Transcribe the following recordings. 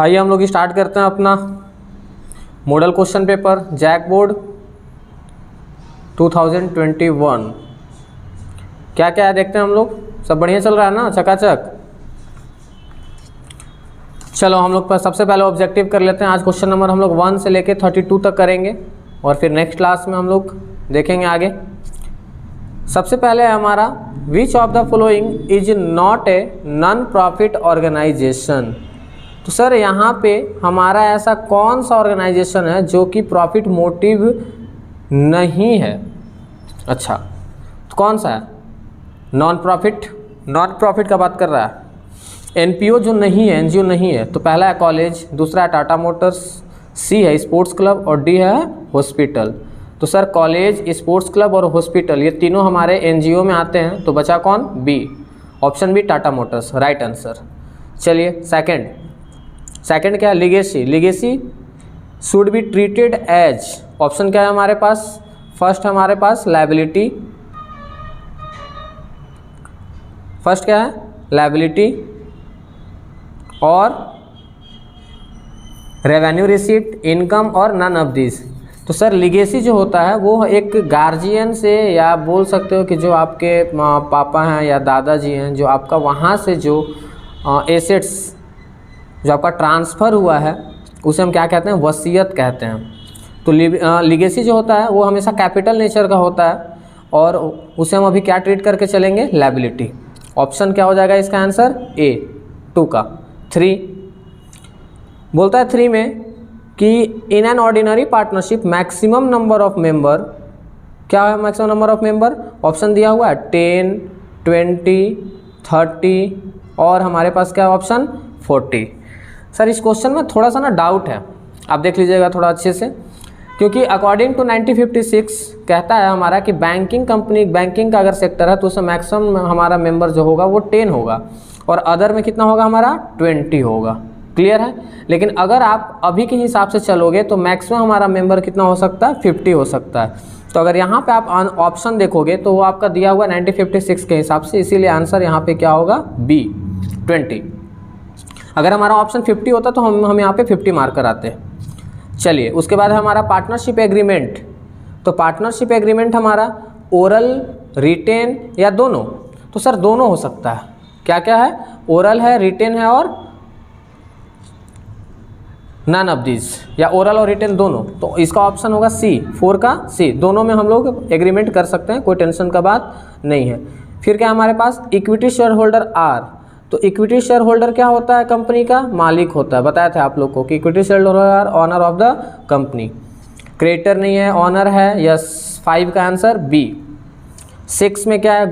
आइए हम लोग स्टार्ट करते हैं अपना model question paper JAC board 2021। क्या क्या है देखते हैं हम लोग। सब बढ़िया चल रहा है ना, चकाचक। चलो हम लोग सबसे पहले ऑब्जेक्टिव कर लेते हैं। आज क्वेश्चन नंबर हम लोग 1 से लेके 32 तक करेंगे और फिर नेक्स्ट क्लास में हम लोग देखेंगे आगे। सबसे पहले है हमारा which of the following is not a non profit organisation. तो सर यहाँ पे हमारा ऐसा कौन सा ऑर्गेनाइजेशन है जो कि प्रॉफिट मोटिव नहीं है। अच्छा तो कौन सा है? नॉन प्रॉफिट का बात कर रहा है। एनपीओ जो नहीं है, एनजीओ नहीं है, तो पहला है कॉलेज, दूसरा है टाटा मोटर्स, सी है स्पोर्ट्स क्लब और डी है हॉस्पिटल। तो सर कॉलेज, स्पोर्ट्स क्लब और हॉस्पिटल ये तीनों हमारे एनजीओ में आते हैं, तो बचा कौन? B, option B Tata motors, right answer. चलिए सेकंड क्या है? Legacy should be treated as, option क्या है हमारे पास? फर्स्ट हमारे पास लायबिलिटी, फर्स्ट क्या है? लायबिलिटी और रेवेन्यू रिसीप्ट, इनकम और नन ऑफ दिस। तो सर लीगेसी जो होता है वो एक गार्जियन से, या बोल सकते हो कि जो आपके पापा हैं या दादाजी हैं, जो आपका वहाँ से जो एसेट्स जो आपका ट्रांसफ़र हुआ है उसे हम क्या कहते हैं? वसीयत कहते हैं। तो लीगेसी जो होता है वो हमेशा कैपिटल नेचर का होता है और उसे हम अभी क्या ट्रीट करके चलेंगे? लायबिलिटी। ऑप्शन क्या हो जाएगा इसका आंसर? ए 2 का। 3 बोलता है 3 में कि in an ordinary partnership maximum number of member, क्या है maximum number of member? Option दिया हुआ है 10, 20, 30 और हमारे पास क्या ऑप्शन 40। सर इस क्वेश्चन में थोड़ा सा ना डाउट है, आप देख लीजिएगा थोड़ा अच्छे से, क्योंकि अकॉर्डिंग टू 1956 कहता है हमारा कि बैंकिंग कंपनी, बैंकिंग का अगर सेक्टर है तो उसमें मैक्सिमम हमारा मेंबर जो होगा वो 10 होगा और अदर में कितना होगा हमारा? 20 होगा। क्लियर है? लेकिन अगर आप अभी के हिसाब से चलोगे तो मैक्सिमम हमारा मेंबर कितना हो सकता है? 50 हो सकता है। तो अगर यहाँ पे आप ऑप्शन देखोगे तो वो आपका दिया हुआ 1956 के हिसाब से, इसीलिए आंसर यहाँ पे क्या होगा? बी 20। अगर हमारा ऑप्शन 50 होता तो हम यहाँ पे 50 मार्क कराते। चलिए उसके बाद है हमारा पार्टनरशिप एग्रीमेंट। तो पार्टनरशिप एग्रीमेंट हमारा ओरल, रिटेन या दोनों? तो सर दोनों हो सकता है। क्या क्या है? ओरल है, रिटेन है और नन ऑफ दिस, या ओरल और रिटेन दोनों। तो इसका ऑप्शन होगा सी, 4 का सी। दोनों में हम लोग एग्रीमेंट कर सकते हैं, कोई टेंशन का बात नहीं है। फिर क्या हमारे पास? Equity share holder are. तो इक्विटी शेयर होल्डर क्या होता है? कंपनी का मालिक होता है। बताया था आप लोग को कि equity share holder are owner of the company. Creditor नहीं है, ऑनर है। यस 5 का आंसर बी। 6 में क्या है?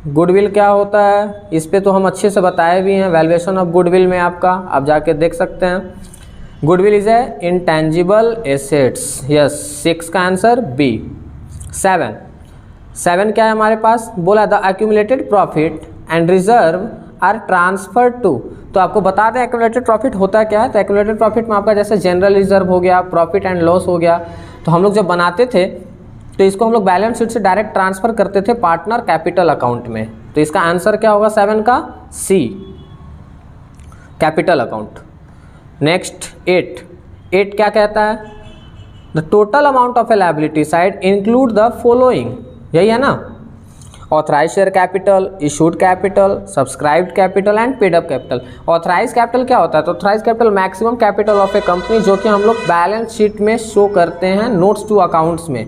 गुडविल क्या होता है? इस पे तो हम अच्छे से बताए भी हैं, वैल्यूएशन ऑफ गुडविल में आपका, आप जाके देख सकते हैं। Goodwill is a intangible assets. Yes 6 का आंसर बी। 7 क्या है हमारे पास? बोला the accumulated profit and reserve are transfer to. तो आपको बता दें एक्यूमुलेटेड प्रॉफिट होता क्या है। तो एक्यूमुलेटेड प्रॉफिट में आपका जैसे जनरल रिजर्व हो गया, प्रॉफिट एंड लॉस हो गया, तो हम लोग जब बनाते थे तो इसको हम लोग बैलेंस शीट से डायरेक्ट ट्रांसफर करते थे पार्टनर कैपिटल अकाउंट में। तो इसका आंसर क्या होगा 7 का? सी, कैपिटल अकाउंट। नेक्स्ट 8 क्या कहता है? The total amount of a liability side include the following. यही है ना? Authorise share capital, issued capital, subscribed capital and paid up capital. Authorise capital क्या होता है? तो authorise capital maximum capital of a company, जो कि हम लोग बैलेंस शीट में शो करते हैं नोट्स टू अकाउंट्स में।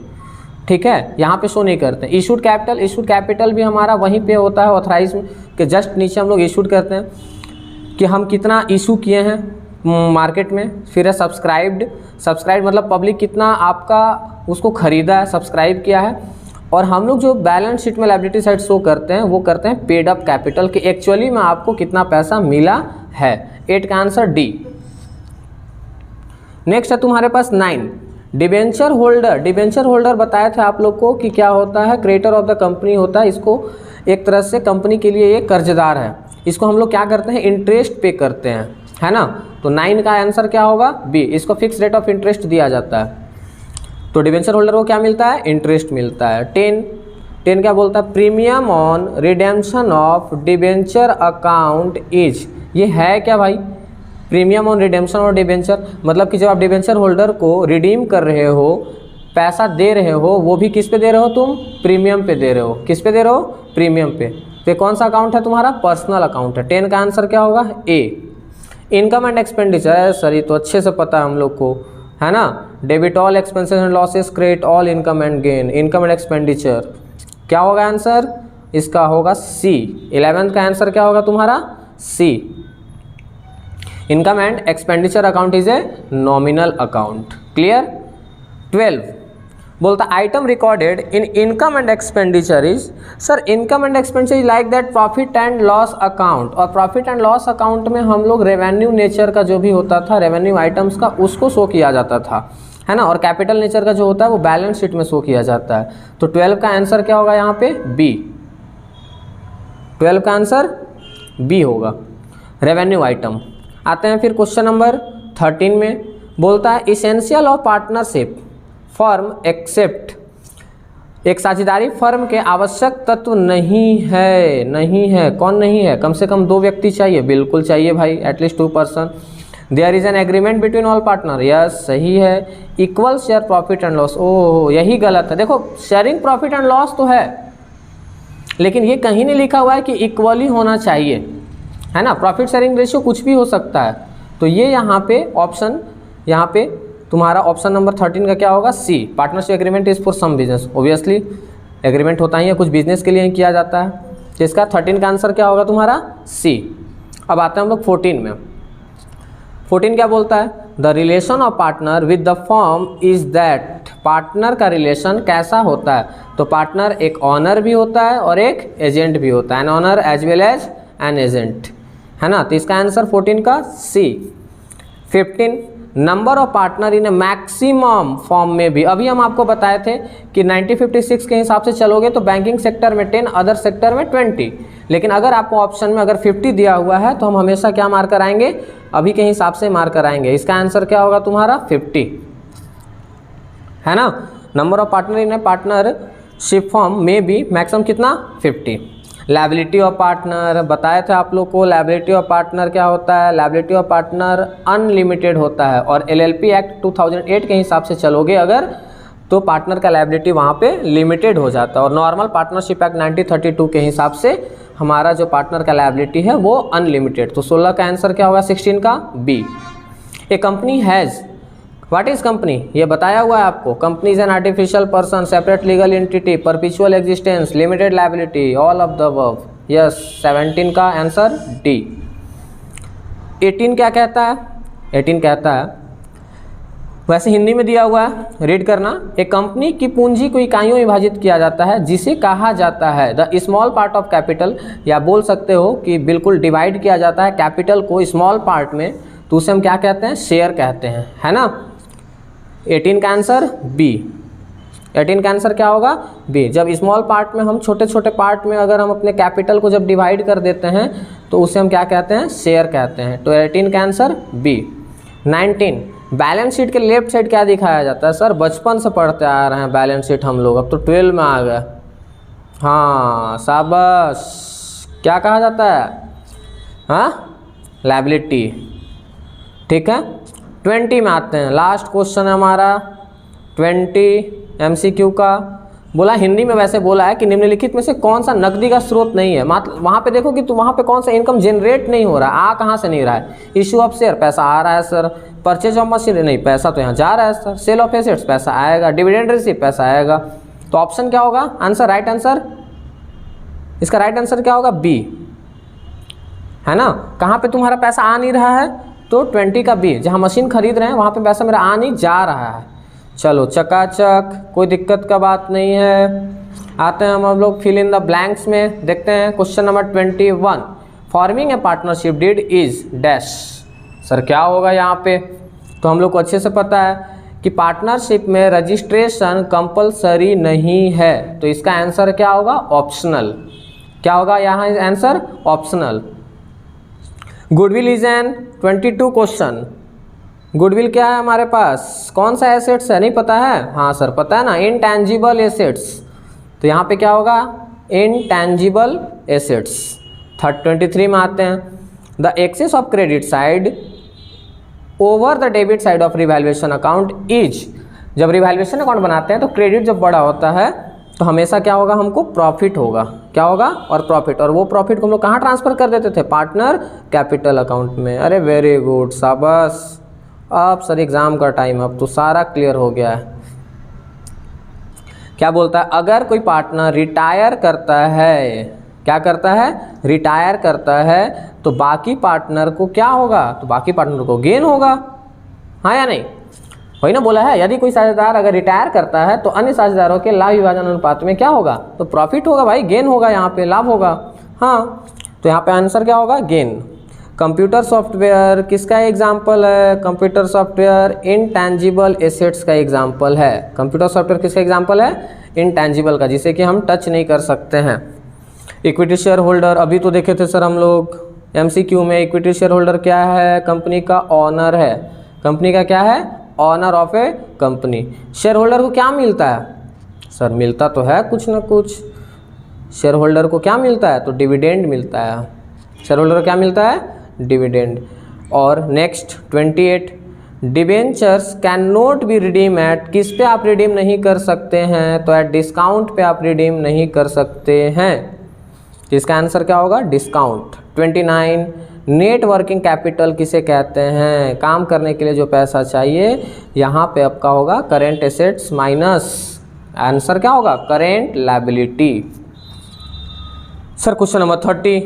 ठीक है, यहाँ पे शो नहीं करते। इशूड कैपिटल भी हमारा वहीं पे होता है, ऑथराइज के जस्ट नीचे हम लोग इशूड करते हैं कि हम कितना इशू किए हैं मार्केट में। फिर है सब्सक्राइब्ड मतलब पब्लिक कितना आपका उसको खरीदा है, सब्सक्राइब किया है। और हम लोग जो बैलेंस शीट में लायबिलिटी साइड शो करते हैं वो करते हैं पेड अप कैपिटल, कि एक्चुअली में आपको कितना पैसा मिला है। 8 का आंसर डी। नेक्स्ट है तुम्हारे पास 9 डिबेंचर होल्डर बताया था आप लोग को कि क्या होता है? क्रेडिटर ऑफ द कंपनी होता है। इसको एक तरह से कंपनी के लिए ये कर्जदार है। इसको हम लोग क्या करते हैं? इंटरेस्ट पे करते हैं, है ना? तो 9 का आंसर क्या होगा? बी। इसको फिक्स रेट ऑफ इंटरेस्ट दिया जाता है, तो डिबेंचर होल्डर को क्या मिलता है? इंटरेस्ट मिलता है। 10 क्या बोलता है? Premium on redemption of debenture account is. ये है क्या भाई? प्रीमियम ऑन रिडेम्पशन और डिबेंचर, मतलब कि जब आप डिबेंचर होल्डर को रिडीम कर रहे हो, पैसा दे रहे हो, वो भी किस पे दे रहे हो तुम? प्रीमियम पे दे रहे हो। किस पे दे रहे हो? प्रीमियम पे। तो कौन सा अकाउंट है तुम्हारा? पर्सनल अकाउंट है। 10 का आंसर क्या होगा? ए। इनकम एंड एक्सपेंडिचर है सर, ये तो अच्छे से पता है हम लोग को, है ना। Debit all expenses and losses, credit all income and gain. Income and expenditure क्या होगा आंसर? इसका होगा सी। 11th का आंसर क्या होगा तुम्हारा? C. Income and expenditure account is a nominal account. Clear? 12 बोलता item recorded in income and expenditure is, sir income and expenditure is like that profit and loss account. और profit and loss account में हम लोग revenue nature का जो भी होता था, रेवेन्यू आइटम्स का, उसको शो किया जाता था, है ना। और कैपिटल नेचर का जो होता है वो बैलेंस शीट में शो किया जाता है। तो 12 का आंसर क्या होगा यहाँ पे? बी। 12 का आंसर बी होगा, रेवेन्यू आइटम। आते हैं फिर क्वेश्चन नंबर 13 में। बोलता है essential of partnership firm except, एक साझेदारी फर्म के आवश्यक तत्व नहीं है। नहीं है, कौन नहीं है? कम से कम 2 व्यक्ति चाहिए। बिल्कुल चाहिए भाई, at least 2 person. There is an agreement between all partner, yes सही है। Equal share profit and loss, oh यही गलत है। देखो शेयरिंग प्रॉफिट एंड लॉस तो है, लेकिन ये कहीं नहीं लिखा हुआ है कि इक्वली होना चाहिए, है ना। प्रॉफिट शेयरिंग रेशियो कुछ भी हो सकता है। तो ये यहाँ पे ऑप्शन, यहाँ पे तुम्हारा ऑप्शन नंबर 13 का क्या होगा? C. Partnership agreement is for some business, obviously agreement होता ही है, कुछ बिजनेस के लिए ही किया जाता है। तो इसका 13 का आंसर क्या होगा तुम्हारा? सी। अब आते हैं हम लोग 14 में। 14 क्या बोलता है? The relation of partner with the firm is that, partner का रिलेशन कैसा होता है? तो पार्टनर एक ऑनर भी होता है और एक एजेंट भी होता है, an owner as well as an agent, है ना। तो इसका आंसर 14 का C. 15 number of partner in a maximum form में भी, अभी हम आपको बताए थे कि 1956 के हिसाब से चलोगे तो बैंकिंग सेक्टर में 10, अदर सेक्टर में 20, लेकिन अगर आपको ऑप्शन में अगर 50 दिया हुआ है तो हम हमेशा क्या मार कर आएंगे? अभी के हिसाब से मार कर आएंगे। इसका आंसर क्या होगा तुम्हारा? 50, है ना। Number of partner in A partnership form में भी मैक्सिमम कितना? 50। लायबिलिटी ऑफ पार्टनर बताए थे आप लोग को, लायबिलिटी ऑफ पार्टनर क्या होता है? लायबिलिटी ऑफ पार्टनर अनलिमिटेड होता है। और एलएलपी एक्ट 2008 के हिसाब से चलोगे अगर, तो पार्टनर का लायबिलिटी वहाँ पे लिमिटेड हो जाता है। और नॉर्मल पार्टनरशिप एक्ट 1932 के हिसाब से हमारा जो पार्टनर का लायबिलिटी है वो अनलिमिटेड। तो 16 का आंसर क्या होगा? 16 का B. A company has, what is company? ये बताया हुआ है आपको। Company is an artificial person, separate legal entity, perpetual existence, limited liability, all of the above. Yes, 17 का आंसर डी। 18 क्या कहता है? 18 कहता है, वैसे हिंदी में दिया हुआ है, रीड करना। एक कंपनी की पूंजी को इकाइयों में विभाजित किया जाता है जिसे कहा जाता है the small part of capital, या बोल सकते हो कि बिल्कुल डिवाइड किया जाता है कैपिटल को स्मॉल पार्ट में, तो उसे हम क्या कहते हैं? शेयर कहते हैं, है ना। 18 का आंसर बी। 18 का आंसर क्या होगा? बी। जब स्मॉल पार्ट में हम छोटे छोटे पार्ट में अगर हम अपने कैपिटल को जब डिवाइड कर देते हैं तो उसे हम क्या कहते हैं? शेयर कहते हैं। तो 18 का आंसर बी। 19 बैलेंस शीट के लेफ्ट साइड क्या दिखाया जाता है? सर बचपन से पढ़ते आ रहे हैं बैलेंस शीट हम लोग, अब तो 12 में आ गए। हाँ शाबाश। क्या कहा जाता है? हाँ, लायबिलिटी। ठीक है। 20 में आते हैं, लास्ट क्वेश्चन है हमारा 20 MCQ का। बोला हिंदी में वैसे बोला है कि निम्नलिखित में से कौन सा नकदी का स्रोत नहीं है। मतलब वहाँ पे देखो कि तो वहाँ पे कौन सा इनकम जनरेट नहीं हो रहा, आ कहाँ से नहीं रहा है? इशू ऑफ शेयर, पैसा आ रहा है सर। परचेज ऑफ मशीन, नहीं पैसा तो यहाँ जा रहा है सर। सेल ऑफ एसेट्स, पैसा आएगा। डिविडेंड रिसीव, पैसा आएगा। तो ऑप्शन क्या होगा? आंसर, राइट आंसर, इसका राइट आंसर क्या होगा? बी, है ना। कहाँ पे तुम्हारा पैसा आ नहीं रहा है? तो 20 का बी, जहाँ मशीन खरीद रहे हैं वहाँ पे पैसा मेरा आ नहीं जा रहा है। चलो चकाचक, कोई दिक्कत का बात नहीं है। आते हैं हम लोग फिल इन द ब्लैंक्स में, देखते हैं question number 21। Forming a partnership deed is dash. Sir क्या होगा यहाँ पे? तो हम लोग को अच्छे से पता है कि पार्टनरशिप में रजिस्ट्रेशन कंपलसरी नहीं है, तो इसका आंसर क्या होगा? ऑप्शनल। क्या होगा यहाँ answer? Optional. Goodwill is an 22 question. Goodwill क्या है हमारे पास? कौन सा एसेट्स है? नहीं पता है? हाँ सर पता है ना, इनटैंजिबल एसेट्स। तो यहाँ पे क्या होगा? Intangible assets. 23 में आते हैं। The excess of credit side over the debit side of revaluation account is, जब रिवैल्यूएशन अकाउंट बनाते हैं तो क्रेडिट जब बड़ा होता है तो हमेशा क्या होगा, हमको प्रॉफिट होगा, क्या होगा, और प्रॉफिट, और वो प्रॉफिट को हम लोग कहाँ ट्रांसफर कर देते थे, पार्टनर कैपिटल अकाउंट में। अरे वेरी गुड, शाबाश। अब सर एग्जाम का टाइम, अब तो सारा क्लियर हो गया है। क्या बोलता है, अगर कोई पार्टनर रिटायर करता है, क्या करता है, रिटायर करता है, तो बाकी पार्टनर को क्या होगा, तो बाकी पार्टनर को गेन होगा, हाँ या नहीं, वही ना बोला है। यदि कोई साझेदार अगर रिटायर करता है तो अन्य साझेदारों के लाभ विभाजन अनुपात में क्या होगा, तो प्रॉफिट होगा भाई, गेन होगा, यहाँ पे लाभ होगा। हाँ, तो यहाँ पे आंसर क्या होगा, गेन। कंप्यूटर सॉफ्टवेयर किसका एग्जाम्पल है, कंप्यूटर सॉफ्टवेयर इनटैंजिबल एसेट्स का एग्जाम्पल है। कंप्यूटर सॉफ्टवेयर किसका एग्जाम्पल है, इनटैंजिबल का, जिसे कि हम टच नहीं कर सकते हैं। इक्विटी शेयर होल्डर अभी तो देखे थे सर हम लोग MCQ में, इक्विटी शेयर होल्डर क्या है, कंपनी का ऑनर है, कंपनी का क्या है, owner of a company. Share holder को क्या मिलता है, सर मिलता तो है कुछ ना कुछ, शेयर होल्डर को क्या मिलता है, तो डिविडेंड मिलता है, शेयर होल्डर को क्या मिलता है, डिविडेंड। और next 28, debentures can not be redeem at, किस पे आप रिडीम नहीं कर सकते हैं, तो एट डिस्काउंट पे आप रिडीम नहीं कर सकते हैं, तो इसका आंसर क्या होगा, डिस्काउंट। 29, नेट वर्किंग कैपिटल किसे कहते हैं, काम करने के लिए जो पैसा चाहिए, यहाँ पे आपका होगा करेंट एसेट्स माइनस, आंसर क्या होगा, current liability. Sir question number 30,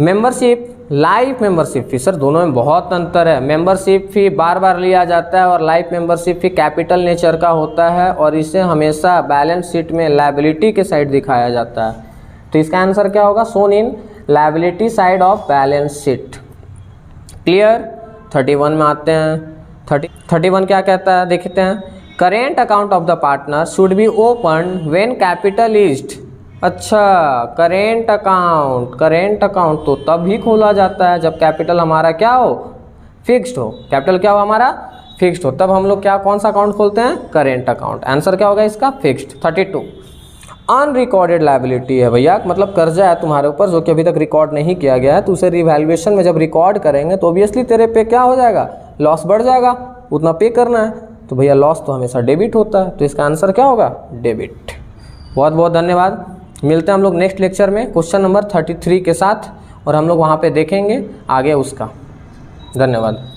membership, life membership फी, सर दोनों में बहुत अंतर है। मेंबरशिप फी बार बार लिया जाता है और life membership fee capital nature का होता है और इसे हमेशा बैलेंस शीट में लायबिलिटी के साइड दिखाया जाता है। तो इसका आंसर क्या होगा, shown in liability side of balance sheet. Clear. 31 में आते हैं। 31 क्या कहता है, देखते हैं। Current account of the partner should be open when capital is, अच्छा करेंट अकाउंट तो तब ही खोला जाता है जब कैपिटल हमारा क्या हो, फिक्स्ड हो। कैपिटल क्या हो हमारा, फिक्स्ड हो, तब हम लोग क्या, कौन सा अकाउंट खोलते हैं, करेंट अकाउंट। आंसर क्या होगा इसका, फिक्स्ड। 32, अनरिकॉर्डेड लायबिलिटी है भैया, मतलब कर्जा है तुम्हारे ऊपर जो कि अभी तक रिकॉर्ड नहीं किया गया है, तो उसे रिवैल्यूएशन में जब रिकॉर्ड करेंगे तो ऑब्वियसली तेरे पे क्या हो जाएगा, लॉस बढ़ जाएगा, उतना पे करना है, तो भैया लॉस तो हमेशा डेबिट होता है, तो इसका आंसर क्या होगा, डेबिट। बहुत बहुत धन्यवाद। मिलते हैं हम लोग नेक्स्ट लेक्चर में क्वेश्चन नंबर 33 के साथ, और हम लोग वहाँ पे देखेंगे आगे उसका। धन्यवाद।